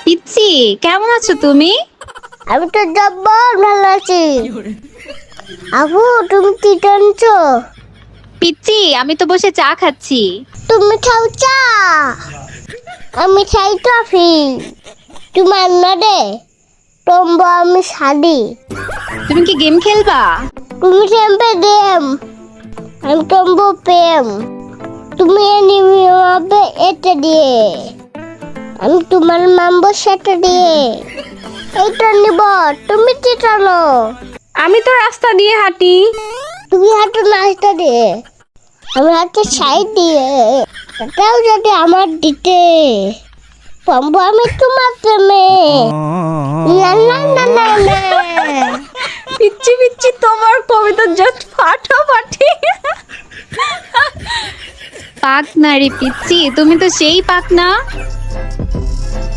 পিচ্ছি, কেমন আছো তুমি? আমি তো জব্বর ভালো আছি। আপু তুমি কি টানছো? পিচ্ছি, আমি তো বসে চা খাচ্ছি। তুমি খাও চা, আমি খাই কফি। তোমার নদে টম্বো আমি শাদি। তুমি কি গেম খেলবা? তুমি টেম্পে গেম, আমি টম্বো প্রেম। তুমি এনিমি হবে এটা দিয়ে, আমি তোমার মামবো সেটা দিয়ে। এইটা নিব, তুমি কি টানো? আমি তো রাস্তা দিয়ে হাঁটি। তুমি হাঁটো নাচটা দিয়ে, আমি হাঁটো সাইড দিয়ে। এটাও যদি আমার দিতে পারবো আমি তোমার প্রেমে। না না না না না। পিচ্ছি পিচ্ছি তোমার কবিতা জাস্ট ফাটাফাটি। পাক না রে পিচ্ছি, তুমি তো সেই পাক না।